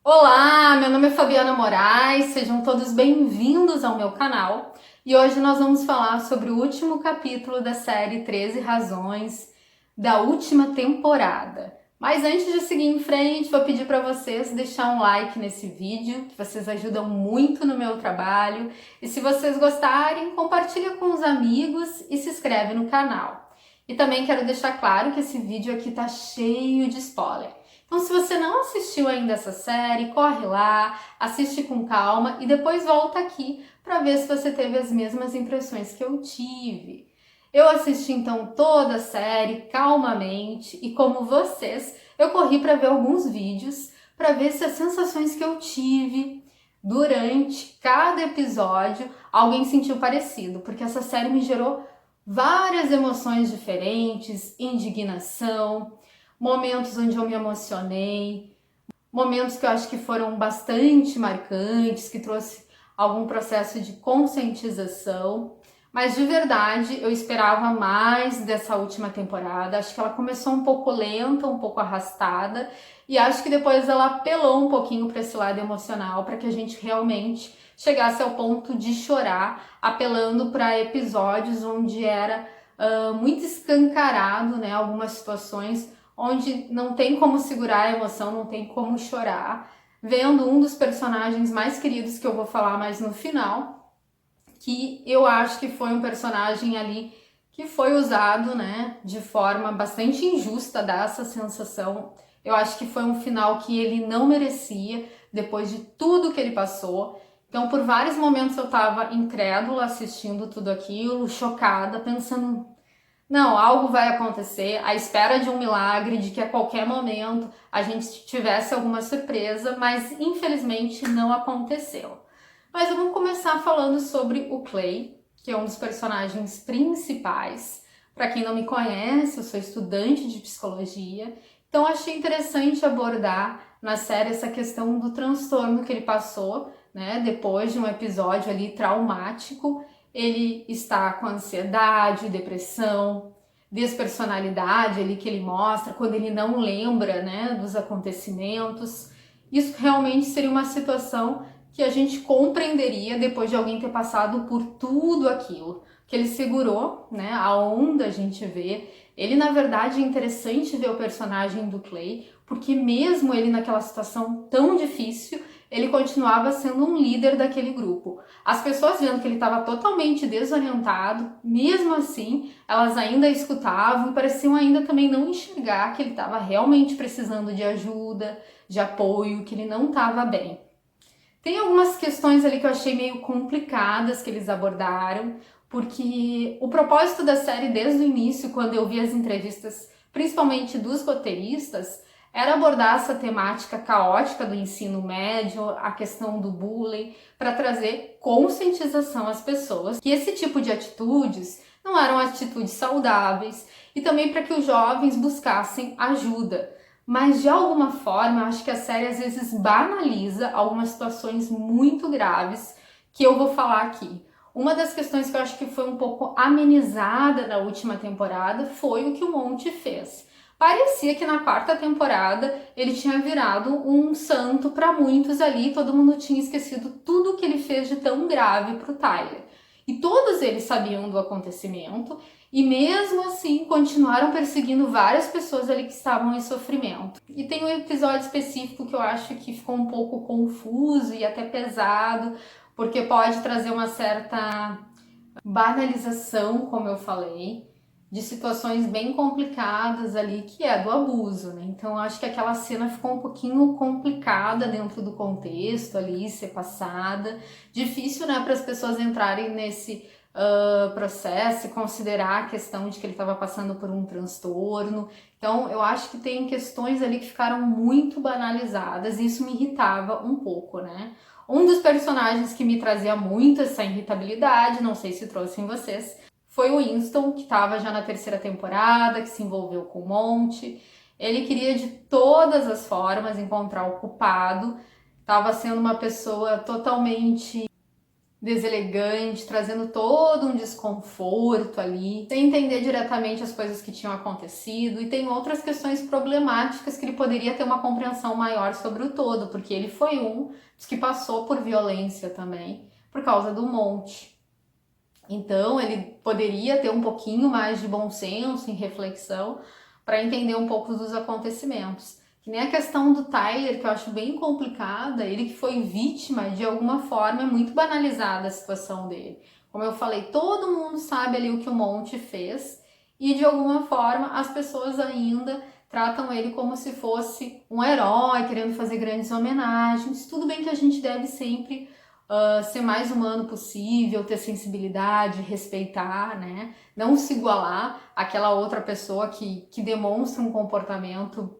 Olá, meu nome é Fabiana Moraes, sejam todos bem-vindos ao meu canal e hoje nós vamos falar sobre o último capítulo da série 13 Razões da última temporada. Mas antes de seguir em frente, vou pedir para vocês deixar um like nesse vídeo, que vocês ajudam muito no meu trabalho. E se vocês gostarem, compartilha com os amigos e se inscreve no canal. E também quero deixar claro que esse vídeo aqui tá cheio de spoiler. Então, se você não assistiu ainda essa série, corre lá, assiste com calma e depois volta aqui para ver se você teve as mesmas impressões que eu tive. Eu assisti então toda a série calmamente e, como vocês, eu corri para ver alguns vídeos para ver se as sensações que eu tive durante cada episódio alguém sentiu parecido, porque essa série me gerou várias emoções diferentes, indignação, momentos onde eu me emocionei, momentos que eu acho que foram bastante marcantes, que trouxe algum processo de conscientização. Mas de verdade, eu esperava mais dessa última temporada. Acho que ela começou um pouco lenta, um pouco arrastada, e acho que depois ela apelou um pouquinho para esse lado emocional, para que a gente realmente chegasse ao ponto de chorar, apelando para episódios onde era muito escancarado, né, algumas situações onde não tem como segurar a emoção, não tem como chorar, vendo um dos personagens mais queridos que eu vou falar mais no final, que eu acho que foi um personagem ali que foi usado, né, de forma bastante injusta, dá essa sensação. Eu acho que foi um final que ele não merecia, depois de tudo que ele passou. Então, por vários momentos eu tava incrédula assistindo tudo aquilo, chocada, pensando, não, algo vai acontecer, à espera de um milagre, de que a qualquer momento a gente tivesse alguma surpresa, mas infelizmente não aconteceu. Mas vamos começar falando sobre o Clay, que é um dos personagens principais. Para quem não me conhece, eu sou estudante de psicologia, então achei interessante abordar na série essa questão do transtorno que ele passou, né, depois de um episódio ali traumático. Ele está com ansiedade, depressão, despersonalidade ali que ele mostra quando ele não lembra, né, dos acontecimentos. Isso realmente seria uma situação que a gente compreenderia depois de alguém ter passado por tudo aquilo que ele segurou, né, a onda a gente vê. Ele, na verdade, é interessante ver o personagem do Clay, porque mesmo ele naquela situação tão difícil, ele continuava sendo um líder daquele grupo. As pessoas vendo que ele estava totalmente desorientado, mesmo assim, elas ainda escutavam e pareciam ainda também não enxergar que ele estava realmente precisando de ajuda, de apoio, que ele não estava bem. Tem algumas questões ali que eu achei meio complicadas que eles abordaram, porque o propósito da série desde o início, quando eu vi as entrevistas, principalmente dos roteiristas, era abordar essa temática caótica do ensino médio, a questão do bullying, para trazer conscientização às pessoas que esse tipo de atitudes não eram atitudes saudáveis e também para que os jovens buscassem ajuda. Mas de alguma forma, eu acho que a série às vezes banaliza algumas situações muito graves que eu vou falar aqui. Uma das questões que eu acho que foi um pouco amenizada na última temporada foi o que o Monte fez. Parecia que na quarta temporada ele tinha virado um santo para muitos ali, todo mundo tinha esquecido tudo o que ele fez de tão grave para o Tyler. E todos eles sabiam do acontecimento e mesmo assim continuaram perseguindo várias pessoas ali que estavam em sofrimento. E tem um episódio específico que eu acho que ficou um pouco confuso e até pesado, porque pode trazer uma certa banalização, como eu falei, de situações bem complicadas ali, que é do abuso, né? Então eu acho que aquela cena ficou um pouquinho complicada dentro do contexto ali, ser passada. Difícil, né, para as pessoas entrarem nesse processo e considerar a questão de que ele estava passando por um transtorno. Então eu acho que tem questões ali que ficaram muito banalizadas e isso me irritava um pouco, né? Um dos personagens que me trazia muito essa irritabilidade, não sei se trouxe em vocês, foi o Winston, que estava já na terceira temporada, que se envolveu com o Monte. Ele queria de todas as formas encontrar o culpado, estava sendo uma pessoa totalmente deselegante, trazendo todo um desconforto ali, sem entender diretamente as coisas que tinham acontecido, e tem outras questões problemáticas que ele poderia ter uma compreensão maior sobre o todo, porque ele foi um dos que passou por violência também, por causa do monte. Então, ele poderia ter um pouquinho mais de bom senso e reflexão para entender um pouco dos acontecimentos. Que nem a questão do Tyler, que eu acho bem complicada, ele que foi vítima, de alguma forma, é muito banalizada a situação dele. Como eu falei, todo mundo sabe ali o que o Monte fez e, de alguma forma, as pessoas ainda tratam ele como se fosse um herói, querendo fazer grandes homenagens. Tudo bem que a gente deve sempre ser mais humano possível, ter sensibilidade, respeitar, né? Não se igualar àquela outra pessoa que demonstra um comportamento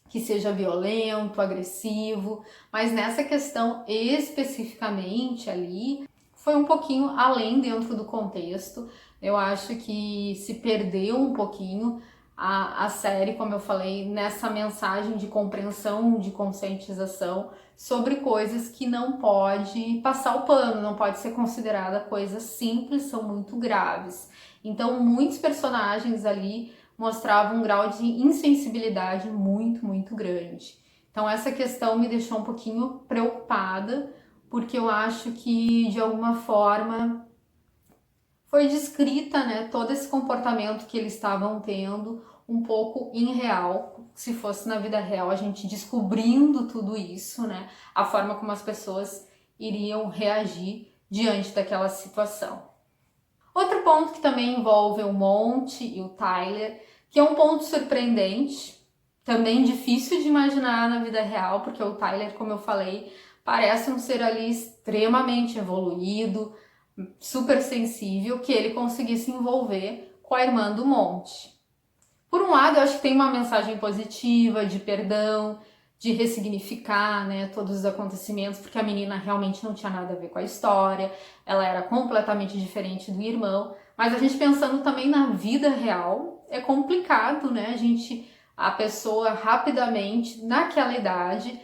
que seja violento, agressivo, mas nessa questão especificamente ali, foi um pouquinho além dentro do contexto. Eu acho que se perdeu um pouquinho a série, como eu falei, nessa mensagem de compreensão, de conscientização sobre coisas que não pode passar o pano, não pode ser considerada coisas simples, são muito graves. Então, muitos personagens ali mostravam um grau de insensibilidade muito, muito grande. Então, essa questão me deixou um pouquinho preocupada, porque eu acho que, de alguma forma, foi descrita, né, todo esse comportamento que eles estavam tendo um pouco irreal. Se fosse na vida real, a gente descobrindo tudo isso, né, a forma como as pessoas iriam reagir diante daquela situação. Outro ponto que também envolve o Monte e o Tyler, que é um ponto surpreendente, também difícil de imaginar na vida real, porque o Tyler, como eu falei, parece um ser ali extremamente evoluído, super sensível, que ele conseguisse envolver com a irmã do Monte. Por um lado, eu acho que tem uma mensagem positiva de perdão, de ressignificar, né, todos os acontecimentos, porque a menina realmente não tinha nada a ver com a história, ela era completamente diferente do irmão, mas a gente pensando também na vida real, é complicado, né, a pessoa rapidamente, naquela idade,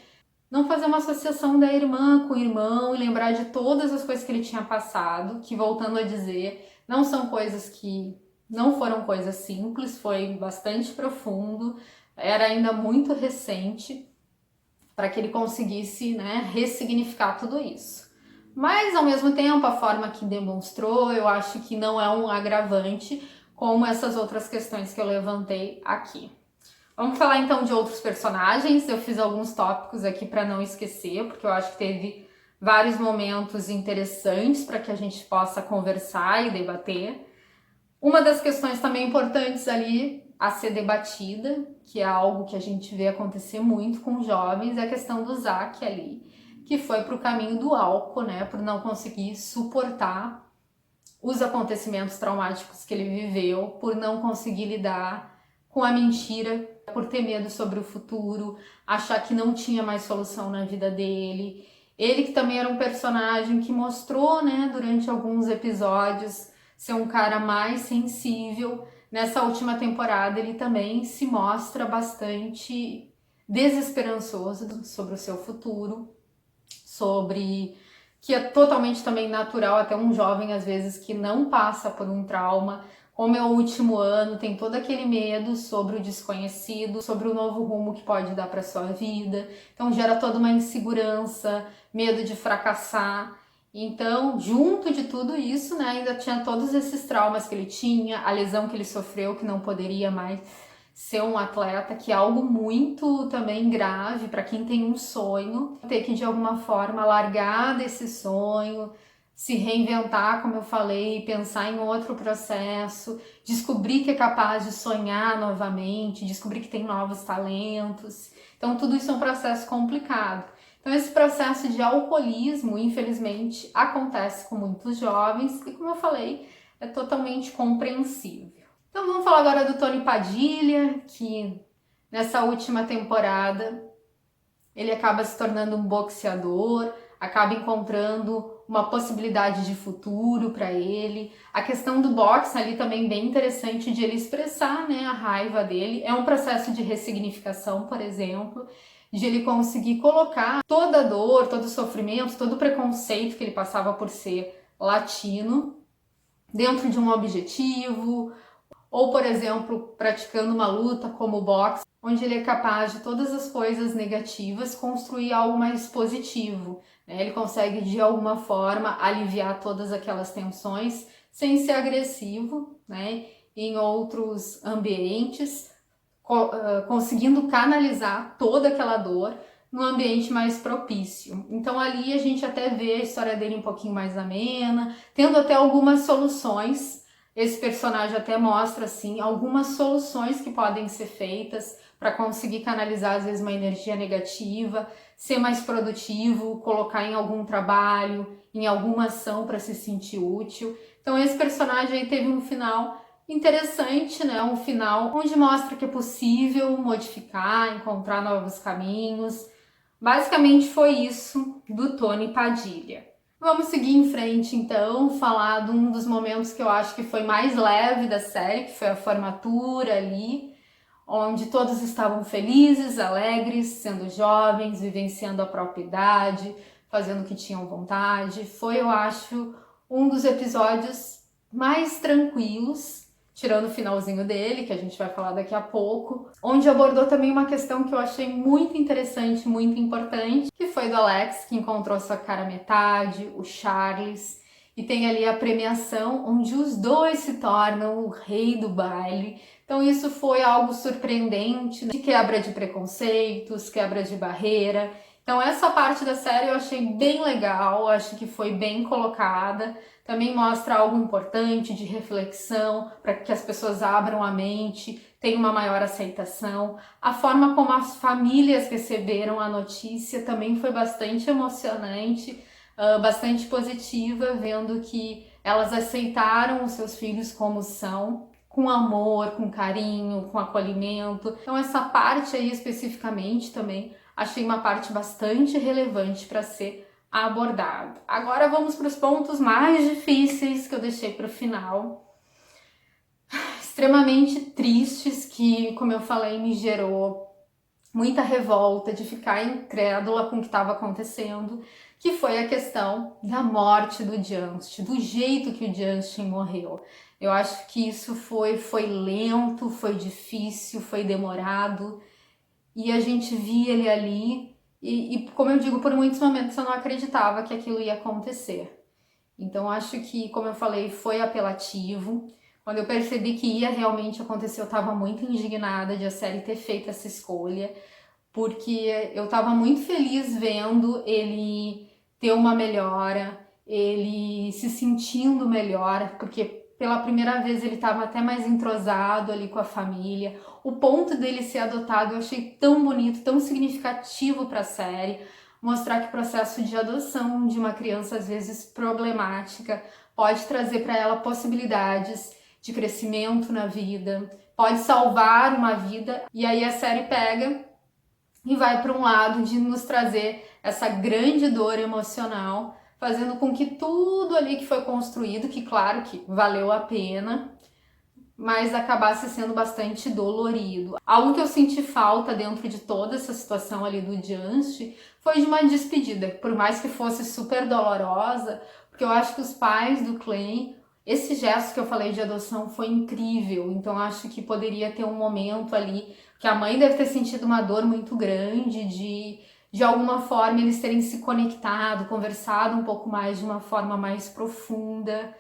não fazer uma associação da irmã com o irmão e lembrar de todas as coisas que ele tinha passado, que, voltando a dizer, não foram coisas simples, foi bastante profundo, era ainda muito recente para que ele conseguisse, né, ressignificar tudo isso. Mas, ao mesmo tempo, a forma que demonstrou, eu acho que não é um agravante como essas outras questões que eu levantei aqui. Vamos falar então de outros personagens. Eu fiz alguns tópicos aqui para não esquecer, porque eu acho que teve vários momentos interessantes para que a gente possa conversar e debater. Uma das questões também importantes ali a ser debatida, que é algo que a gente vê acontecer muito com jovens, é a questão do Zack ali, que foi para o caminho do álcool, né, por não conseguir suportar os acontecimentos traumáticos que ele viveu, por não conseguir lidar com a mentira, por ter medo sobre o futuro, achar que não tinha mais solução na vida dele. Ele que também era um personagem que mostrou, né, durante alguns episódios, ser um cara mais sensível. Nessa última temporada ele também se mostra bastante desesperançoso sobre o seu futuro, sobre que é totalmente também natural até um jovem às vezes que não passa por um trauma, como é o último ano, tem todo aquele medo sobre o desconhecido, sobre o novo rumo que pode dar para sua vida. Então gera toda uma insegurança, medo de fracassar. Então, junto de tudo isso, né, ainda tinha todos esses traumas que ele tinha, a lesão que ele sofreu, que não poderia mais ser um atleta, que é algo muito também grave para quem tem um sonho, ter que de alguma forma largar desse sonho, se reinventar, como eu falei, pensar em outro processo, descobrir que é capaz de sonhar novamente, descobrir que tem novos talentos. Então, tudo isso é um processo complicado. Então, esse processo de alcoolismo, infelizmente, acontece com muitos jovens e, como eu falei, é totalmente compreensível. Então, vamos falar agora do Tony Padilha, que nessa última temporada ele acaba se tornando um boxeador, acaba encontrando uma possibilidade de futuro para ele. A questão do boxe ali também bem interessante de ele expressar, né, a raiva dele. É um processo de ressignificação, por exemplo. de ele conseguir colocar toda a dor, todo o sofrimento, todo o preconceito que ele passava por ser latino dentro de um objetivo, ou, por exemplo, praticando uma luta como o boxe, onde ele é capaz de todas as coisas negativas construir algo mais positivo, né? Ele consegue, de alguma forma, aliviar todas aquelas tensões sem ser agressivo, né? Em outros ambientes, conseguindo canalizar toda aquela dor num ambiente mais propício. Então ali a gente até vê a história dele um pouquinho mais amena, tendo até algumas soluções. Esse personagem até mostra assim algumas soluções que podem ser feitas para conseguir canalizar às vezes uma energia negativa, ser mais produtivo, colocar em algum trabalho, em alguma ação para se sentir útil. Então esse personagem aí teve um final interessante, né? Um final onde mostra que é possível modificar, encontrar novos caminhos. Basicamente foi isso do Tony Padilha. Vamos seguir em frente então, falar de um dos momentos que eu acho que foi mais leve da série, que foi a formatura ali, onde todos estavam felizes, alegres, sendo jovens, vivenciando a própria idade, fazendo o que tinham vontade. Foi, eu acho, um dos episódios mais tranquilos, tirando o finalzinho dele, que a gente vai falar daqui a pouco, onde abordou também uma questão que eu achei muito interessante, muito importante, que foi do Alex, que encontrou sua cara metade, o Charles, e tem ali a premiação, onde os dois se tornam o rei do baile. Então isso foi algo surpreendente, de quebra de preconceitos, quebra de barreira. Então essa parte da série eu achei bem legal, acho que foi bem colocada. Também mostra algo importante de reflexão, para que as pessoas abram a mente, tenham uma maior aceitação. A forma como as famílias receberam a notícia também foi bastante emocionante, bastante positiva, vendo que elas aceitaram os seus filhos como são, com amor, com carinho, com acolhimento. Então essa parte aí especificamente também achei uma parte bastante relevante para ser abordado. Agora vamos para os pontos mais difíceis que eu deixei para o final. Extremamente tristes, que, como eu falei, me gerou muita revolta, de ficar incrédula com o que estava acontecendo, que foi a questão da morte do Justin, do jeito que o Justin morreu. Eu acho que isso foi lento, foi difícil, foi demorado, e a gente via ele ali, e como eu digo, por muitos momentos eu não acreditava que aquilo ia acontecer. Então acho que, como eu falei, foi apelativo. Quando eu percebi que ia realmente acontecer, eu estava muito indignada de a série ter feito essa escolha, porque eu estava muito feliz vendo ele ter uma melhora, ele se sentindo melhor, porque pela primeira vez ele estava até mais entrosado ali com a família. O ponto dele ser adotado eu achei tão bonito, tão significativo para a série, mostrar que o processo de adoção de uma criança, às vezes problemática, pode trazer para ela possibilidades de crescimento na vida, pode salvar uma vida. E aí a série pega e vai para um lado de nos trazer essa grande dor emocional, fazendo com que tudo ali que foi construído, que claro que valeu a pena, mas acabasse sendo bastante dolorido. Algo que eu senti falta dentro de toda essa situação ali do Just foi de uma despedida, por mais que fosse super dolorosa, porque eu acho que os pais do Clay, esse gesto que eu falei de adoção foi incrível, então acho que poderia ter um momento ali, que a mãe deve ter sentido uma dor muito grande de alguma forma eles terem se conectado, conversado um pouco mais de uma forma mais profunda.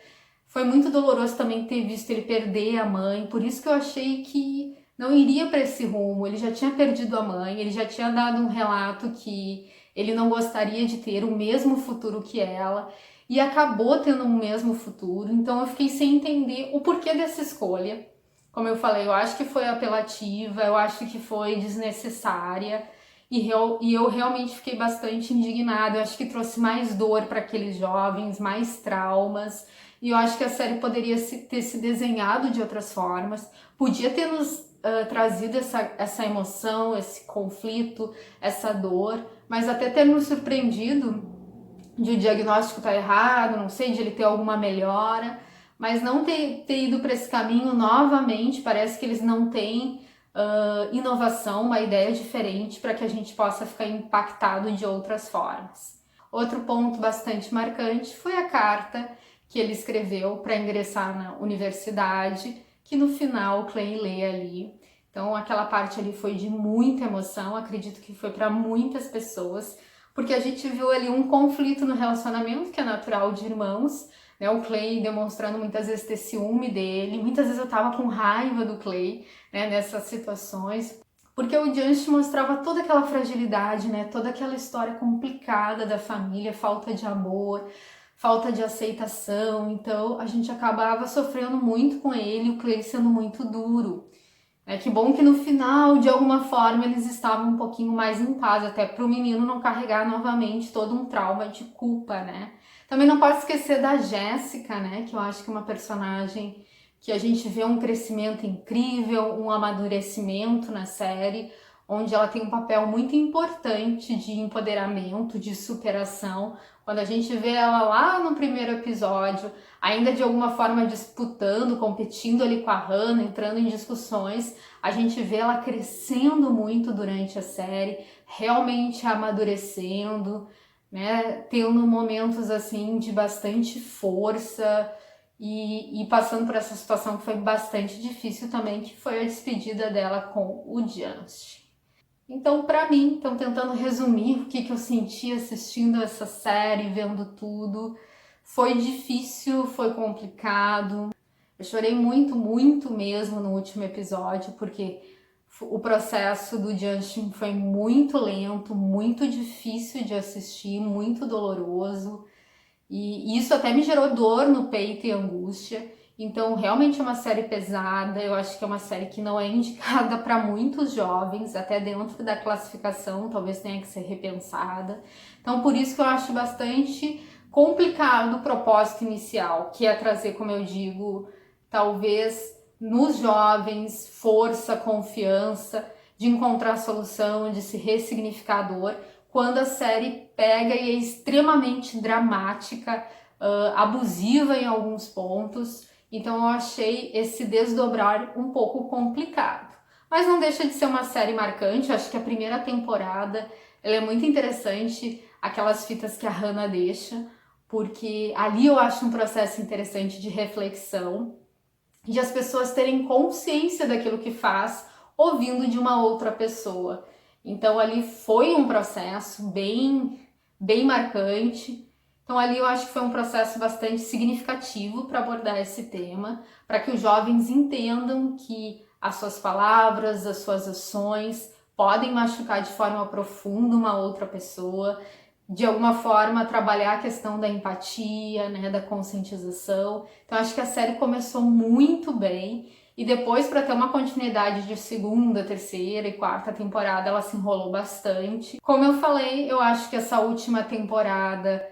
Foi muito doloroso também ter visto ele perder a mãe, por isso que eu achei que não iria para esse rumo. Ele já tinha perdido a mãe, ele já tinha dado um relato que ele não gostaria de ter o mesmo futuro que ela, e acabou tendo o mesmo futuro, então eu fiquei sem entender o porquê dessa escolha. Como eu falei, eu acho que foi apelativa, eu acho que foi desnecessária, e eu realmente fiquei bastante indignada. Eu acho que trouxe mais dor para aqueles jovens, mais traumas, e eu acho que a série poderia ter se desenhado de outras formas, podia ter nos trazido essa emoção, esse conflito, essa dor, mas até ter nos surpreendido de o diagnóstico estar errado, não sei, de ele ter alguma melhora, mas não ter ido para esse caminho novamente. Parece que eles não têm inovação, uma ideia diferente para que a gente possa ficar impactado de outras formas. Outro ponto bastante marcante foi a carta que ele escreveu para ingressar na universidade, que no final o Clay lê ali. Então aquela parte ali foi de muita emoção, acredito que foi para muitas pessoas, porque a gente viu ali um conflito no relacionamento que é natural de irmãos, né? O Clay demonstrando muitas vezes ter ciúme dele, muitas vezes eu tava com raiva do Clay, né, nessas situações, porque o Justin mostrava toda aquela fragilidade, né, toda aquela história complicada da família, falta de amor, falta de aceitação, então a gente acabava sofrendo muito com ele, o Clay sendo muito duro. Que bom que no final, de alguma forma, eles estavam um pouquinho mais em paz, até para o menino não carregar novamente todo um trauma de culpa, né? Também não pode esquecer da Jéssica, né? Que eu acho que é uma personagem que a gente vê um crescimento incrível, um amadurecimento na série, onde ela tem um papel muito importante de empoderamento, de superação. Quando a gente vê ela lá no primeiro episódio, ainda de alguma forma disputando, competindo ali com a Hannah, entrando em discussões, a gente vê ela crescendo muito durante a série, realmente amadurecendo, né, tendo momentos assim de bastante força e passando por essa situação que foi bastante difícil também, que foi a despedida dela com o Justin. Então, para mim, então tentando resumir o que eu senti assistindo essa série, vendo tudo, foi difícil, foi complicado. Eu chorei muito, muito mesmo no último episódio, porque o processo do Justin foi muito lento, muito difícil de assistir, muito doloroso. E isso até me gerou dor no peito e angústia. Então, realmente é uma série pesada. Eu acho que é uma série que não é indicada para muitos jovens, até dentro da classificação, talvez tenha que ser repensada. Então, por isso que eu acho bastante complicado o propósito inicial, que é trazer, como eu digo, talvez nos jovens força, confiança, de encontrar solução, de se ressignificar a dor, quando a série pega e é extremamente dramática, abusiva em alguns pontos. Então eu achei esse desdobrar um pouco complicado. Mas não deixa de ser uma série marcante. Eu acho que a primeira temporada ela é muito interessante, aquelas fitas que a Hannah deixa, porque ali eu acho um processo interessante de reflexão, de as pessoas terem consciência daquilo que faz, ouvindo de uma outra pessoa. Então ali foi um processo bem marcante. Então ali eu acho que foi um processo bastante significativo para abordar esse tema, para que os jovens entendam que as suas palavras, as suas ações podem machucar de forma profunda uma outra pessoa, de alguma forma trabalhar a questão da empatia, né, da conscientização. Então acho que a série começou muito bem e depois, para ter uma continuidade de segunda, terceira e quarta temporada, ela se enrolou bastante. Como eu falei, eu acho que essa última temporada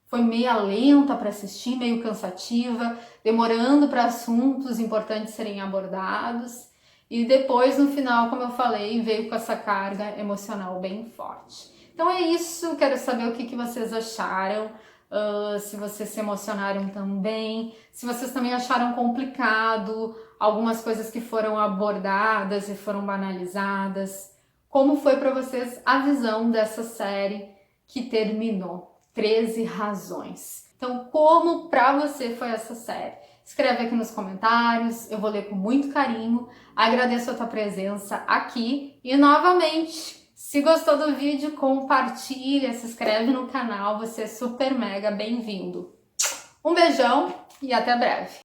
foi meio lenta para assistir, meio cansativa, demorando para assuntos importantes serem abordados. E depois, no final, como eu falei, veio com essa carga emocional bem forte. Então é isso, quero saber o que vocês acharam, se vocês se emocionaram também, se vocês também acharam complicado algumas coisas que foram abordadas e foram banalizadas. Como foi para vocês a visão dessa série que terminou? 13 razões. Então, como para você foi essa série? Escreve aqui nos comentários, eu vou ler com muito carinho. Agradeço a tua presença aqui e novamente, se gostou do vídeo, compartilha, se inscreve no canal, você é super mega bem-vindo. Um beijão e até breve!